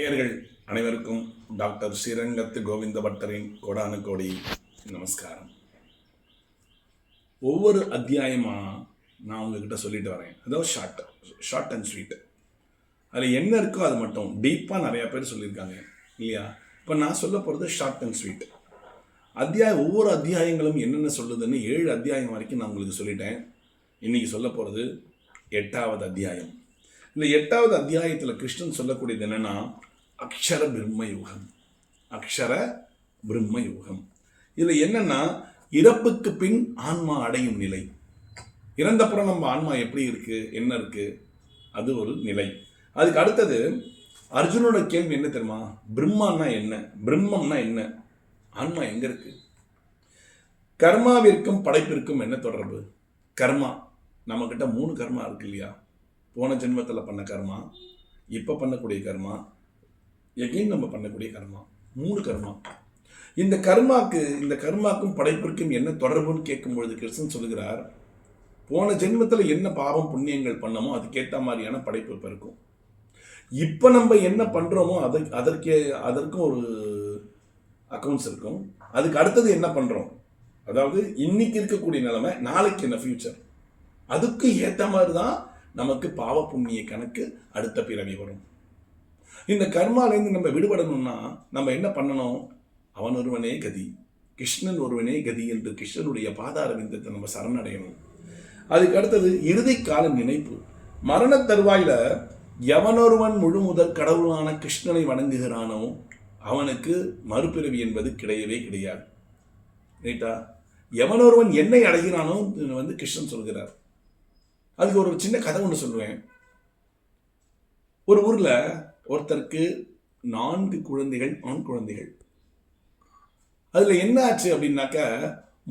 நேயர்கள் அனைவருக்கும் டாக்டர் ஸ்ரீரங்கத்து கோவிந்த பட்டரின் கோடானு கோடி நமஸ்காரம். ஒவ்வொரு அத்தியாயமாக நான் உங்ககிட்ட சொல்லிட்டு வரேன். அதாவது ஷார்ட் அண்ட் ஸ்வீட். அதில் என்ன இருக்கோ அது மட்டும் டீப்பாக நிறையா பேர் சொல்லியிருக்காங்க இல்லையா? இப்போ நான் சொல்ல போகிறது ஷார்ட் அண்ட் ஸ்வீட். ஒவ்வொரு அத்தியாயங்களும் என்னென்ன சொல்லுதுன்னு 7 அத்தியாயம் வரைக்கும் நான் உங்களுக்கு சொல்லிட்டேன். இன்றைக்கி சொல்ல போகிறது 8வது அத்தியாயம். இந்த 8வது அத்தியாயத்தில் கிருஷ்ணன் சொல்லக்கூடியது என்னென்னா அக்ஷர பிரம்ம யுகம். இதில் என்னென்னா இறப்புக்கு பின் ஆன்மா அடையும் நிலை. இறந்தப்புறம் நம்ம ஆன்மா எப்படி இருக்குது, என்ன இருக்குது, அது ஒரு நிலை. அதுக்கு அடுத்தது அர்ஜுனோட கேள்வி என்ன தெரியுமா? பிரம்மான்னா என்ன, பிரம்மம்னா என்ன, ஆன்மா எங்கே இருக்குது, கர்மாவிற்கும் படைப்பிற்கும் என்ன தொடர்பு? கர்மா, நம்மக்கிட்ட 3 கர்மா இருக்கு இல்லையா? போன ஜென்மத்தில் பண்ண கர்மா, இப்போ பண்ணக்கூடிய கர்மா, எகைன் நம்ம பண்ணக்கூடிய கர்மா, 3 கர்மா. இந்த கர்மாக்கும் படைப்பிற்கும் என்ன தொடர்புன்னு கேட்கும்பொழுது கிருஷ்ணன் சொல்லுகிறார், போன ஜென்மத்தில் என்ன பாவம் புண்ணியங்கள் பண்ணமோ அதுக்கேற்ற மாதிரியான படைப்பு இப்போ இருக்கும். இப்போ நம்ம என்ன பண்ணுறோமோ அதற்கும் ஒரு அக்கௌண்ட்ஸ் இருக்கும். அதுக்கு அடுத்தது என்ன பண்ணுறோம், அதாவது இன்னைக்கு இருக்கக்கூடிய நிலைமை, நாளைக்கு என்ன ஃபியூச்சர், அதுக்கு ஏற்ற மாதிரி தான் நமக்கு பாவ புண்ணிய கணக்கு அடுத்த பிறவி வரும். இந்த கர்மாலேருந்து நம்ம விடுபடணும்னா நம்ம என்ன பண்ணணும்? அவன் ஒருவனே கதி, கிருஷ்ணன் ஒருவனே கதி என்று கிருஷ்ணனுடைய பாதார விந்தத்தை நம்ம சரணடையணும். அதுக்கு அடுத்தது இறுதி கால நினைப்பு. மரண தருவாயில எவனொருவன் முழு முதற் கடவுளான கிருஷ்ணனை வணங்குகிறானோ அவனுக்கு மறுபிறவி என்பது கிடையவே கிடையாது. ரைட்டா? எவனொருவன் என்னை அடைகிறானோ கிருஷ்ணன் சொல்கிறார். அதுக்கு ஒரு சின்ன கதை ஒன்று சொல்லுவேன். ஒரு ஊரில் ஒருத்தருக்கு 4 குழந்தைகள், ஆண் குழந்தைகள். அதில் என்ன ஆச்சு அப்படின்னாக்க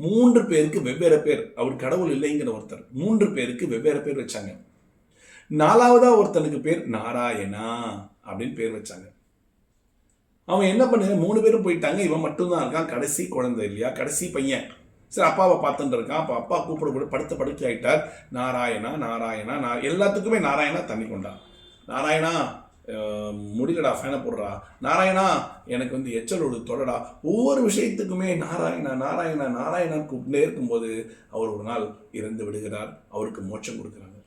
3 பேருக்கு வெவ்வேறு பேர், அவர் கடவுள் இல்லைங்கிற ஒருத்தர் 3 பேருக்கு வெவ்வேறு பேர் வச்சாங்க. 4வதா ஒருத்தனுக்கு பேர் நாராயணா அப்படின்னு பேர் வச்சாங்க. அவன் என்ன பண்ண, 3 பேரும் போயிட்டாங்க, இவன் மட்டும்தான் இருக்கான், கடைசி குழந்தை இல்லையா, கடைசி பையன். சரி, அப்பாவை பார்த்துட்டு இருக்கான். அப்போ அப்பா கூப்பிட படுத்த படுக்கை ஆகிட்டார். நாராயணா நாராயணா எல்லாத்துக்குமே நாராயணா தண்ணி கொண்டான். நாராயணா முடியலடா, ஃபேனை போடுறா, நாராயணா எனக்கு எச்சலோடு தொடடா, ஒவ்வொரு விஷயத்துக்குமே நாராயணா நாராயணா நாராயணா கூப்பிட்டே இருக்கும்போது அவர் ஒரு நாள் இறந்து விடுகிறார். அவருக்கு மோட்சம் கொடுக்குறாங்க.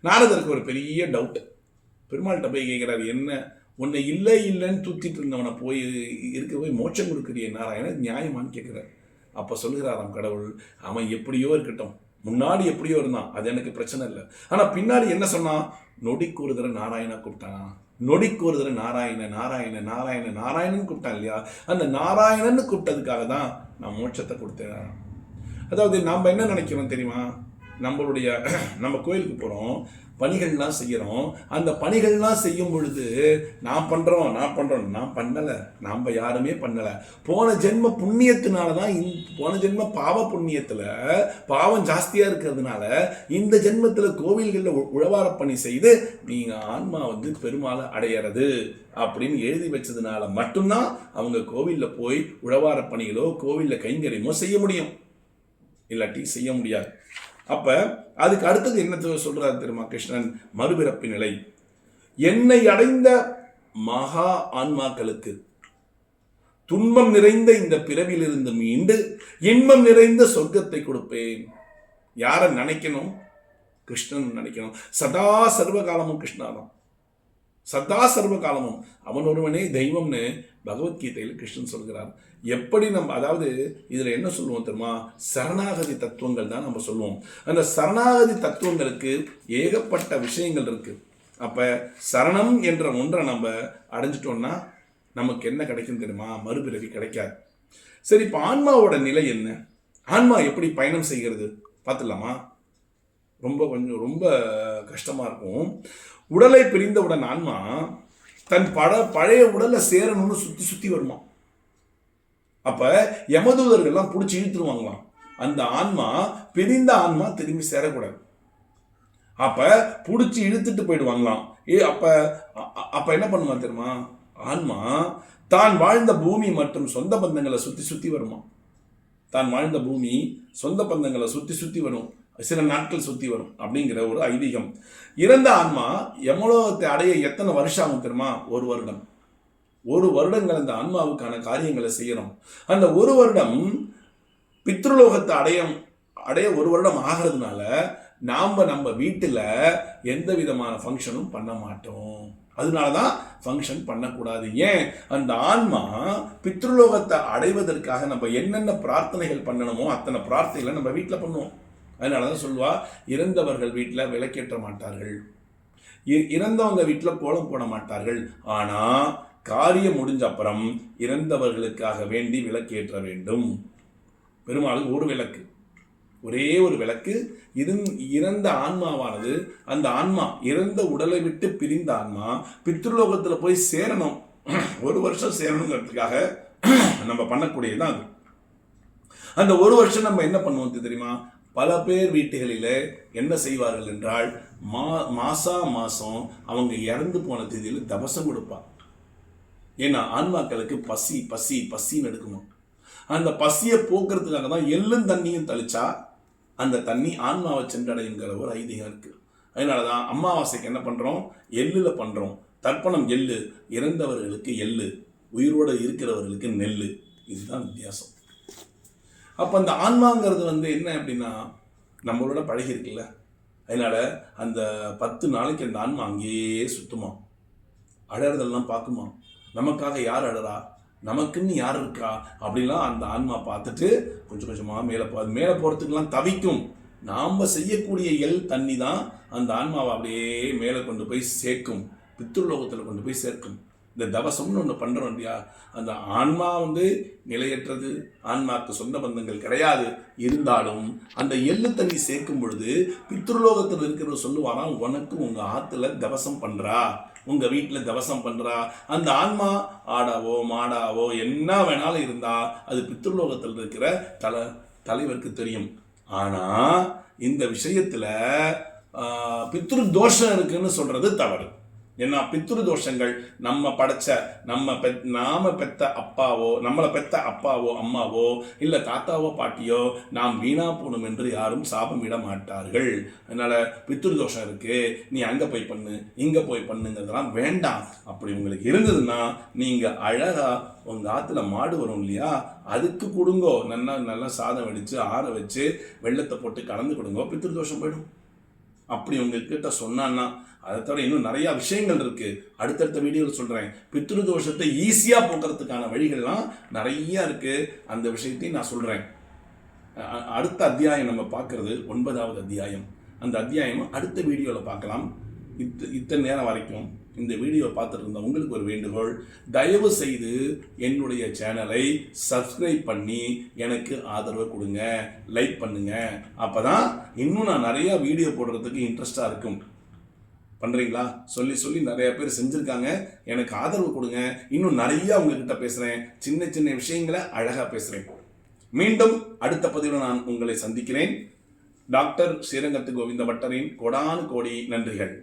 நாரதருக்கு ஒரு பெரிய டவுட். பெருமாள்கிட்ட போய் கேட்குறாரு, என்ன உன்னை இல்லைன்னு தூத்திட்டு இருந்தவனை போய் மோட்சம் கொடுக்குறிய நாராயணா, நியாயமானு கேட்குறாரு. அப்போ சொல்லுகிறாராம் கடவுள், அவன் எப்படியோ இருக்கட்டும், முன்னாடி எப்படியோ இருந்தான், அது எனக்கு பிரச்சனை இல்லை. ஆனால் பின்னாடி என்ன சொன்னான்? நொடிக்கு ஒரு தடவை நாராயணா கூப்பிட்டானா, நொடிக்கு ஒரு தடவை நாராயணன் கூப்பிட்டான் இல்லையா? அந்த நாராயணன்னு கூப்பிட்டதுக்காக தான் நான் மோட்சத்தை கொடுத்தேன். அதாவது நாம் என்ன நினைக்கிறோம் தெரியுமா? நம்ம கோயிலுக்கு போகிறோம், பணிகள்லாம் செய்கிறோம். அந்த பணிகள்லாம் செய்யும் பொழுது நான் பண்ணலை, நாம் யாருமே பண்ணலை. போன ஜென்ம புண்ணியத்தினால தான், போன ஜென்ம பாவ புண்ணியத்தில் பாவம் ஜாஸ்தியாக இருக்கிறதுனால இந்த ஜென்மத்தில் கோவில்களில் உழவார பணி செய்து நீங்கள் ஆன்மா பெருமாளை அடையிறது அப்படின்னு எழுதி வச்சதுனால மட்டும்தான் அவங்க கோவிலில் போய் உழவார பணிகளோ கோவிலில் கைங்கரியமோ செய்ய முடியும், இல்லாட்டி செய்ய முடியாது. அப்ப அதுக்கு அடுத்தது என்ன சொல்றாரு தெரியுமா கிருஷ்ணன்? மறுபிறப்பு நிலை. என்னை அடைந்த மகா ஆன்மாக்களுக்கு துன்பம் நிறைந்த இந்த பிறவிலிருந்து மீண்டு இன்பம் நிறைந்த சொர்க்கத்தை கொடுப்பேன். யாரை நினைக்கணும்? கிருஷ்ணன் நினைக்கணும். சதா சர்வகாலமும் கிருஷ்ணாதான், சதா சர்வகாலமும் அவன் ஒருவனே தெய்வம்னு பகவத்கீதையில் கிருஷ்ணன் சொல்கிறார். எப்படி நம்ம, அதாவது இதில் என்ன சொல்லுவோம் தெரியுமா? சரணாகதி தத்துவங்கள் தான் நம்ம சொல்லுவோம். அந்த சரணாகதி தத்துவங்களுக்கு ஏகப்பட்ட விஷயங்கள் இருக்கு. அப்போ சரணம் என்ற ஒன்றை நம்ம அடைஞ்சிட்டோம்னா நமக்கு என்ன கிடைக்கும் தெரியுமா? மறுபிறவி கிடைக்காது. சரி, இப்போ ஆன்மாவோட நிலை என்ன? ஆன்மா எப்படி பயணம் செய்கிறது பார்த்துடலாமா? ரொம்ப கஷ்டமாக இருக்கும். உடலை பிரிந்தவுடன் ஆன்மா தன் பழைய உடலை சேரணும்னு சுற்றி வருமா. அப்போ யமதூதர்கள்லாம் பிடிச்சி இழுத்துருவாங்களாம். அந்த ஆன்மா, பிரிந்த ஆன்மா திரும்பி சேரக்கூடாது. அப்போ பிடிச்சி இழுத்துட்டு போயிடுவாங்களாம். அப்போ என்ன பண்ணுமா தெரியுமா? ஆன்மா தான் வாழ்ந்த பூமி மற்றும் சொந்த பந்தங்களை சுற்றி வருமா. தான் வாழ்ந்த பூமி சொந்த பந்தங்களை சுற்றி வரும், சில நாட்கள் சுற்றி வரும் அப்படிங்கிற ஒரு ஐதீகம். இறந்த ஆன்மா யமலோகத்தை அடைய எத்தனை வருஷம் ஆகும் தெரியுமா? 1 வருடம். ஒரு வருடங்கள் அந்த ஆன்மாவுக்கான காரியங்களை செய்யறோம். அந்த ஒரு வருடம் பித்ருலோகத்தை அடைய ஒரு வருடம் ஆகிறதுனால நம்ம வீட்டில் எந்த விதமான ஃபங்க்ஷனும் பண்ண மாட்டோம். அதனாலதான் ஃபங்க்ஷன் பண்ணக்கூடாது. ஏன்? அந்த ஆன்மா பித்ருலோகத்தை அடைவதற்காக நம்ம என்னென்ன பிரார்த்தனைகள் பண்ணணுமோ அத்தனை பிரார்த்தனைகளை நம்ம வீட்டில் பண்ணுவோம். அதனாலதான் சொல்லுவா, இறந்தவர்கள் வீட்டில் விளக்கேற்ற மாட்டார்கள், இறந்தவங்க வீட்டில் கோலம் போட மாட்டார்கள். ஆனா காரியம் முடிஞ்ச அப்புறம் இறந்தவர்களுக்காக வேண்டி விளக்கேற்ற வேண்டும். பெருமாளுக்கு ஒரு விளக்கு, ஒரே ஒரு விளக்கு. இறந்த ஆன்மாவானது, அந்த ஆன்மா இறந்த உடலை விட்டு பிரிந்த ஆன்மா பித்ருலோகத்தில் போய் சேரணும், ஒரு வருஷம் சேரணுங்கிறதுக்காக நம்ம பண்ணக்கூடியதான் அது. அந்த ஒரு வருஷம் நம்ம என்ன பண்ணுவோம் தெரியுமா? பல பேர் வீட்டுகளில் என்ன செய்வார்கள் என்றால், மாசம் அவங்க இறந்து போன தேதியில் தபசம் கொடுப்பாங்க. ஏன்னா ஆன்மாக்களுக்கு பசி பசி பசின்னு எடுக்கணும். அந்த பசியை போக்குறதுக்காக தான் எள்ளும் தண்ணியும் தெளிச்சா அந்த தண்ணி ஆன்மாவை சென்றடைங்கிற ஒரு ஐதீகம் இருக்கு. அதனாலதான் அமாவாசைக்கு என்ன பண்றோம்? எள்ளுல பண்றோம். தர்ப்பணம் எள்ளு, இறந்தவர்களுக்கு எள்ளு, உயிரோடு இருக்கிறவர்களுக்கு நெல்லு. இதுதான் வித்தியாசம். அப்ப அந்த ஆன்மாங்கிறது என்ன அப்படின்னா நம்மளோட பழகி இருக்குல்ல. அதனால அந்த 10 நாளைக்கு அந்த ஆன்மா அங்கேயே சுத்துமா, அழறதெல்லாம் பார்க்குமா, நமக்காக யார் அழறா, நமக்குன்னு யார் இருக்கா அப்படிலாம் அந்த ஆன்மா பார்த்துட்டு கொஞ்சம் கொஞ்சமாக மேலே போகிறதுக்கெல்லாம் தவிக்கும். நாம் செய்யக்கூடிய தண்ணி தான் அந்த ஆன்மாவை அப்படியே மேலே கொண்டு போய் சேர்க்கும், பித்ருலோகத்தில் கொண்டு போய் சேர்க்கும். இந்த தவசம்னு ஒன்று பண்ணுறோம் இல்லையா, அந்த ஆன்மா நிலையற்றது, ஆன்மாவுக்கு சொந்த பந்தங்கள் கிடையாது. இருந்தாலும் அந்த தண்ணி சேர்க்கும் பொழுது பித்ருலோகத்தில் இருக்கிறவர் சொல்லுவாராம், உனக்கு உங்கள் ஆற்றுல தவசம் பண்ணுறா, உங்க வீட்டில் தவசம் பண்றா. அந்த ஆன்மா ஆடாவோ மாடாவோ என்ன வேணாலும் இருந்தா அது பித்ருலோகத்தில் இருக்கிற தலைவருக்கு தெரியும். ஆனா இந்த விஷயத்துல பித்ரு தோஷம் இருக்குன்னு சொல்றது தவறு. ஏன்னா பித்ரு தோஷங்கள் நம்ம படைச்ச நாம பெத்த அப்பாவோ, நம்மளை பெத்த அப்பாவோ அம்மாவோ இல்ல தாத்தாவோ பாட்டியோ நாம் வீணா போகணும் என்று யாரும் சாபமிட மாட்டார்கள். அதனால பித்ரு தோஷம் இருக்கு, நீ அங்க போய் பண்ணு இங்க போய் பண்ணுங்கிறதுலாம் வேண்டாம். அப்படி உங்களுக்கு இருந்ததுன்னா நீங்க அழகா உங்க ஆத்துல மாடு வரும் இல்லையா, அதுக்கு கொடுங்கோ, நல்லா சாதம் வடிச்சு ஆற வச்சு வெள்ளத்தை போட்டு கலந்து கொடுங்கோ, பித்ரு தோஷம் போயிடும். அப்படி உங்ககிட்ட சொன்னான்னா அதை தவிர இன்னும் நிறைய விஷயங்கள் இருக்கு, அடுத்தடுத்த வீடியோவில் சொல்றேன். பித்ரு தோஷத்தை ஈஸியா போக்குறதுக்கான வழிகள்லாம் நிறைய இருக்கு, அந்த விஷயத்தையும் நான் சொல்றேன். அடுத்த அத்தியாயம் நம்ம பார்க்கறது 9வது அத்தியாயம். அந்த அத்தியாயம் அடுத்த வீடியோவில் பார்க்கலாம். இத்தனை நேரம் வரைக்கும் இந்த வீடியோ பார்த்துட்டு இருந்த உங்களுக்கு ஒரு வேண்டுகோள், தயவு செய்து என்னுடைய சேனலை சப்ஸ்கிரைப் பண்ணி எனக்கு ஆதரவு கொடுங்க, லைக் பண்ணுங்க. அப்பதான் இன்னும் நான் நிறைய வீடியோ போடுறதுக்கு இன்ட்ரெஸ்டா இருக்கும். பண்றீங்களா? சொல்லி நிறைய பேர் செஞ்சிருக்காங்க. எனக்கு ஆதரவு கொடுங்க. இன்னும் நிறைய உங்ககிட்ட பேசுறேன், சின்ன சின்ன விஷயங்களை அழகா பேசுறேன். மீண்டும் அடுத்த பதிவில் நான் உங்களை சந்திக்கிறேன். டாக்டர் ஸ்ரீரங்கத்து கோவிந்த பட்டரின் கோடானு கோடி நன்றிகள்.